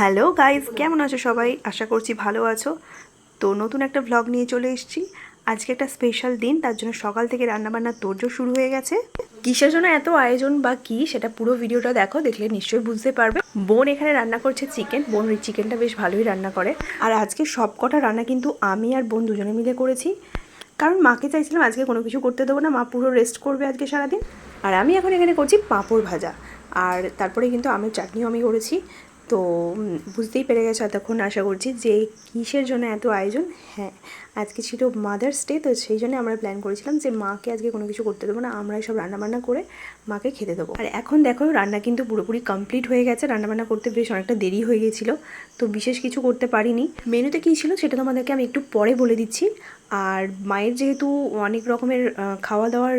Hello guys, কেমন আছো সবাই? আশা করছি ভালো আছো। তো নতুন একটা ভ্লগ নিয়ে চলে এসেছি। আজকে একটা স্পেশাল দিন, তার জন্য সকাল থেকে রান্নাবান্নার তোড়জোড় শুরু হয়ে গেছে। কিসের জন্য এত আয়োজন বা কি, সেটা পুরো ভিডিওটা দেখো, দেখলে নিশ্চয়ই বুঝতে পারবে। বোন এখানে রান্না করছে চিকেন। বোন ওই চিকেনটা বেশ ভালোই রান্না করে। আর আজকে সব কটা রান্না কিন্তু আমি আর বোন দুজনে মিলে করেছি, কারণ মাকে চাইছিলাম আজকে কোনো কিছু করতে দেবো না, মা পুরো রেস্ট করবে আজকে সারাদিন। আর আমি এখন এখানে করছি পাঁপড় ভাজা, আর তারপরে কিন্তু আমের চাটনিও আমি করেছি। তো বুঝতেই পেরে গেছো এতক্ষণ আশা করছি যে কিসের জন্য এত আয়োজন। হ্যাঁ, আজকে ছিল মাদার্স ডে, তো সেই জন্য আমরা প্ল্যান করেছিলাম যে মাকে আজকে কোনো কিছু করতে দেবো না, আমরাই সব রান্নাবান্না করে মাকে খেতে দেবো। আর এখন দেখো রান্না কিন্তু পুরোপুরি কমপ্লিট হয়ে গেছে। রান্নাবান্না করতে বেশ অনেকটা দেরি হয়ে গেছিলো, তো বিশেষ কিছু করতে পারিনি। মেনুতে কী ছিল সেটা তোমাদেরকে আমি একটু পরে বলে দিচ্ছি। আর মায়ের যেহেতু অনেক রকমের খাওয়া দাওয়ার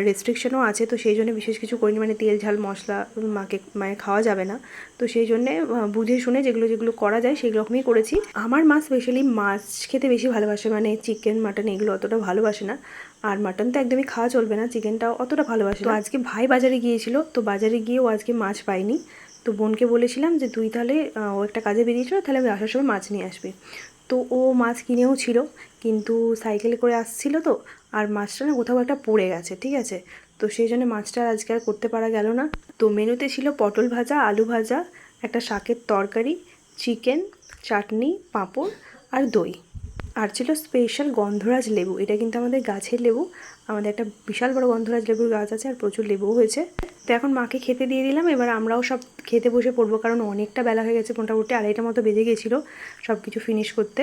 রেস্ট্রিকশনও আছে, তো সেই জন্য বিশেষ কিছু করিনি, মানে তেল ঝাল মশলা মায়ের খাওয়া যাবে না। তো সেই জন্যে বুঝে শুনে যেগুলো যেগুলো করা যায় সেই রকমই করেছি। আমার মা স্পেশালি মাছ খেতে বেশি ভালোবাসে, মানে চিকেন মাটন এগুলো অতটা ভালোবাসে না। আর মাটন তো একদমই খাওয়া চলবে না, চিকেনটাও অতটা ভালোবাসে না। তো আজকে ভাই বাজারে গিয়েছিল, তো বাজারে গিয়েও আজকে মাছ পাইনি। তো বোনকে বলেছিলাম যে তুই তাহলে, ও একটা কাজে বেরিয়েছিল, তাহলে আমি আসার সময় মাছ নিয়ে আসবে। তো ও মাছ কিনেও ছিল, কিন্তু সাইকেলে করে আসছিল তো, আর মাছটা না কোথাও একটা পড়ে গেছে, ঠিক আছে। তো সেই জন্য মাছটা আজকে আর করতে পারা গেল না। তো মেনুতে ছিল পটল ভাজা, আলু ভাজা, একটা শাকের তরকারি, চিকেন, চাটনি, পাঁপড় আর দই। আর ছিল স্পেশাল গন্ধরাজ লেবু। এটা কিন্তু আমাদের গাছের লেবু, আমাদের একটা বিশাল বড় গন্ধরাজ লেবুর গাছ আছে, আর প্রচুর লেবুও হয়েছে। তো এখন মাকে খেতে দিয়ে দিলাম, এবার আমরাও সব খেতে বসে পড়বো, কারণ অনেকটা বেলা হয়ে গেছে, মোটামুটি 2:30টার মতো বেজে গেছিলো সব কিছু ফিনিশ করতে।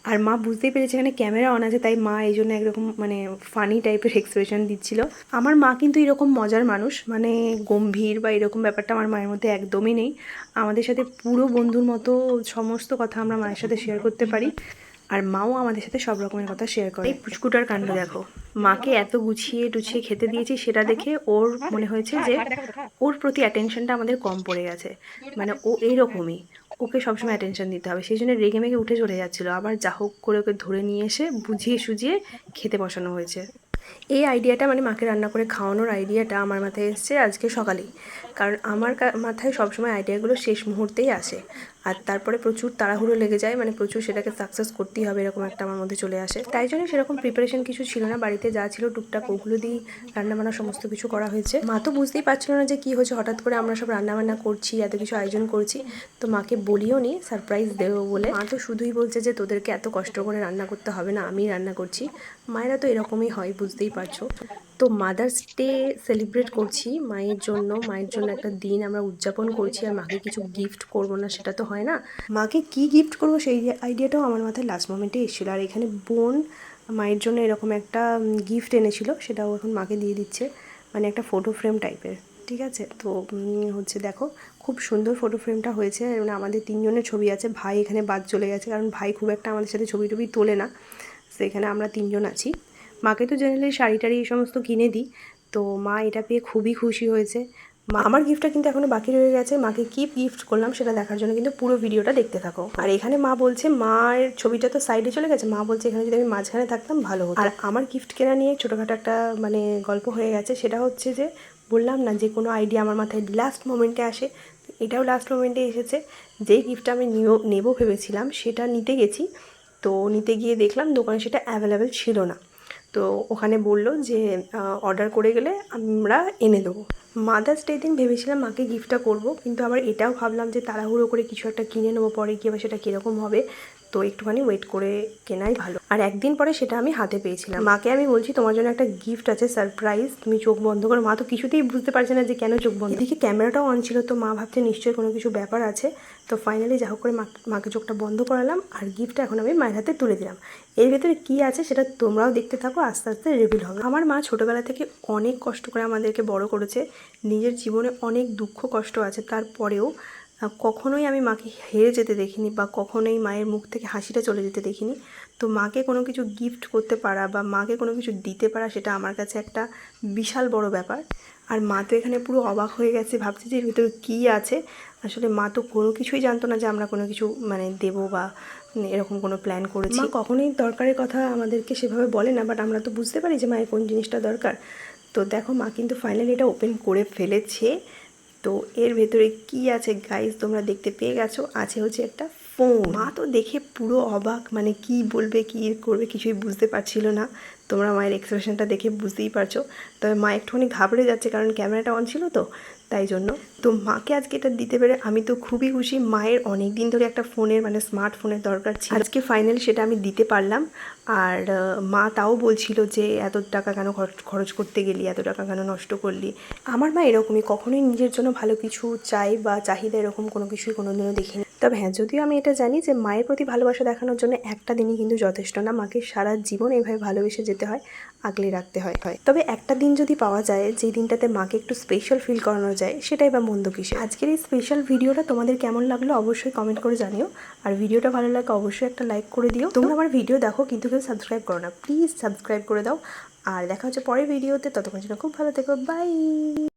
আর মা বুঝতেই পেরেছে এখানে ক্যামেরা অন আছে, তাই মা এই জন্য একরকম মানে ফানি টাইপের এক্সপ্রেশন দিচ্ছিল। আমার মা কিন্তু এরকম মজার মানুষ, মানে গম্ভীর বা এরকম ব্যাপারটা আমার মায়ের মধ্যে একদমই নেই। আমাদের সাথে পুরো বন্ধুর মতো সমস্ত কথা আমরা মায়ের সাথে শেয়ার করতে পারি, আর মাও আমাদের সাথে সব রকমের কথা শেয়ার করে। এই পুচকুটার কাণ্ড দেখো, মাকে এত গুছিয়ে টুছিয়ে খেতে দিয়েছি, সেটা দেখে ওর মনে হয়েছে যে ওর প্রতি অ্যাটেনশনটা আমাদের কম পড়ে গেছে। মানে ও এইরকমই, ওকে সবসময় অ্যাটেনশন দিতে হবে, সেই জন্য রেগে মেগে উঠে চলে যাচ্ছিলো। আবার যা হোক করে ওকে ধরে নিয়ে এসে বুঝিয়ে সুঝিয়ে খেতে বসানো হয়েছে। এই আইডিয়াটা, মানে মাকে রান্না করে খাওয়ানোর আইডিয়াটা আমার মাথায় এসছে আজকে সকালেই, কারণ আমার মাথায় সবসময় আইডিয়াগুলো শেষ মুহূর্তেই আসে, আর তারপরে প্রচুর তাড়াহুড়ো লেগে যায়, মানে প্রচুর সেটাকে সাকসেস করতেই হবে এরকম একটা আমার মধ্যে চলে আসে। তাই জন্য সেরকম প্রিপারেশন কিছু ছিল না, বাড়িতে যা ছিল টুকটাক ওগুলো দিয়েই রান্নাবান্না সমস্ত কিছু করা হয়েছে। মা তো বুঝতেই পারছিল না যে কী হয়েছে, হঠাৎ করে আমরা সব রান্নাবান্না করছি, এত কিছু আয়োজন করছি। তো মাকে বলিও নি সারপ্রাইজ দেবো বলে। মা তো শুধুই বলছে যে তোদেরকে এত কষ্ট করে রান্না করতে হবে না, আমি রান্না করছি। মায়েরা তো এরকমই হয়, বুঝতেই পারছো। তো মাদার্স ডে সেলিব্রেট করছি মায়ের জন্য, মায়ের জন্য একটা দিন আমরা উদযাপন করছি, আর মাকে কিছু গিফট করবো না সেটা তো হয় না। মাকে কি গিফট করবো সেই আইডিয়াটাও আমার মাথায় লাস্ট মোমেন্টে এসেছিলো। আর এখানে বোন মায়ের জন্য এরকম একটা গিফট এনেছিল, সেটাও এখন মাকে দিয়ে দিচ্ছে, মানে একটা ফটো ফ্রেম টাইপের, ঠিক আছে। তো হচ্ছে দেখো খুব সুন্দর ফটো ফ্রেমটা হয়েছে, মানে আমাদের 3জনের ছবি আছে, ভাই এখানে বাদ চলে গেছে, কারণ ভাই খুব একটা আমাদের সাথে ছবি টবি তোলে না। সেখানে আমরা 3জন আছি। মাকে তো জেনারেলি শাড়ি টাড়ি এই সমস্ত কিনে দিই, তো মা এটা পেয়ে খুবই খুশি হয়েছে। আমার গিফটটা কিন্তু এখনও বাকি রয়ে গেছে, মাকে কি গিফট করলাম সেটা দেখার জন্য কিন্তু পুরো ভিডিওটা দেখতে থাকো। আর এখানে মা বলছে, মায়ের ছবিটা তো সাইডে চলে গেছে, মা বলছে এখানে যদি আমি মাঝখানে থাকতাম ভালো হতো। আর আমার গিফট কেনা নিয়ে ছোটোখাটো একটা মানে গল্প হয়ে গেছে, সেটা হচ্ছে যে বললাম না যে কোনো আইডিয়া আমার মাথায় লাস্ট মোমেন্টে আসে, এটাও লাস্ট মোমেন্টে এসেছে। যেই গিফটটা আমি নেবো ভেবেছিলাম সেটা নিতে গেছি, তো নিতে গিয়ে দেখলাম দোকানে সেটা অ্যাভেলেবেল ছিল না। তো ওখানে বললো যে অর্ডার করে গেলে আমরা এনে দেবো। মাদার্স ডে দিন ভেবেছিলাম মাকে গিফটটা করবো, কিন্তু আবার এটাও ভাবলাম যে তাড়াহুড়ো করে কিছু একটা কিনে নেবো, পরে গিয়ে আবার সেটা কীরকম হবে, তো একটুখানি ওয়েট করে কেনাই ভালো। আর একদিন পরে সেটা আমি হাতে পেয়েছিলাম। মাকে আমি বলছি তোমার জন্য একটা গিফট আছে সারপ্রাইজ, তুমি চোখ বন্ধ করো। মা তো কিছুতেই বুঝতে পারছে না যে কেন চোখ বন্ধ। এদিকে ক্যামেরাটাও অন ছিল, তো মা ভাবছে নিশ্চয়ই কোনো কিছু ব্যাপার আছে। তো ফাইনালি যা হোক করে মাকে চোখটা বন্ধ করালাম, আর গিফটটা এখন আমি মায়ের হাতে তুলে দিলাম। এর ভেতরে কী আছে সেটা তোমরাও দেখতে থাকো, আস্তে আস্তে রিভিল হবে। আমার মা ছোটোবেলা থেকে অনেক কষ্ট করে আমাদেরকে বড় করেছে, নিজের জীবনে অনেক দুঃখ কষ্ট আছে, তারপরেও কখনোই আমি মাকে হেরে যেতে দেখিনি, বা কখনোই মায়ের মুখ থেকে হাসিটা চলে যেতে দেখিনি। তো মাকে কোনো কিছু গিফট করতে পারা বা মাকে কোনো কিছু দিতে পারা, সেটা আমার কাছে একটা বিশাল বড় ব্যাপার। আর মা তো এখানে পুরো অবাক হয়ে গেছে, ভাবছে যে এর ভিতরে কী আছে। আসলে মা তো কোনো কিছুই জানতো না যে আমরা কোনো কিছু মানে দেবো বা এরকম কোনো প্ল্যান করেছি। মা কখনোই দরকারের কথা আমাদেরকে সেভাবে বলে না, বাট আমরা তো বুঝতে পারি যে মায়ের কোন জিনিসটা দরকার। তো দেখো মা কিন্তু ফাইনালি এটা ওপেন করে ফেলেছে। তো এর ভেতরে কি আছে গাইস তোমরা দেখতে পেয়ে গেছো, আছে হচ্ছে একটা ফোন। মা তো দেখে পুরো অবাক, মানে কি বলবে কি করবে কিছুই বুঝতে পারছিল না। তোমরা মায়ের এক্সপ্রেশনটা দেখে বুঝতেই পারছো। তবে মা একটুখানি ঘাবড়ে যাচ্ছে কারণ ক্যামেরাটা অন ছিল তো, তাই জন্য। তো মাকে আজকে এটা দিতে পেরে আমি তো খুবই খুশি। মায়ের অনেক দিন ধরে একটা ফোনের মানে স্মার্টফোনের দরকার ছিল, আজকে ফাইনালি সেটা আমি দিতে পারলাম। আর মা তাও বলছিল যে এত টাকা কেন খরচ করতে গেলি, এত টাকা কেন নষ্ট করলি। আমার মা এরকমই, কখনোই নিজের জন্য ভালো কিছু চাই বা চাহিদা এরকম কোনো কিছুই কোনোদিনও দেখিনি। তবে হ্যাঁ, যদিও আমি এটা জানি যে মায়ের প্রতি ভালোবাসা দেখানোর জন্য একটা দিনই কিন্তু যথেষ্ট না, মাকে সারা জীবন এইভাবে ভালোবেসে যেতে হয়, আগলে রাখতে হয়। তবে একটা দিন যদি পাওয়া যায় যে দিনটাতে মাকে একটু স্পেশাল ফিল করানো যায়, সেটাই বা মন্দ কিসে। আজকের এই স্পেশাল ভিডিওটা তোমাদের কেমন লাগলো অবশ্যই কমেন্ট করে জানিও। আর ভিডিওটা ভালো লাগলে অবশ্যই একটা লাইক করে দিও। তোমরা আমার ভিডিও দেখো কিন্তু কেউ সাবস্ক্রাইব করো না, প্লিজ সাবস্ক্রাইব করে দাও। আর দেখা হচ্ছে পরের ভিডিওতে, ততক্ষণ জন্য খুব ভালো থেকো, বাই।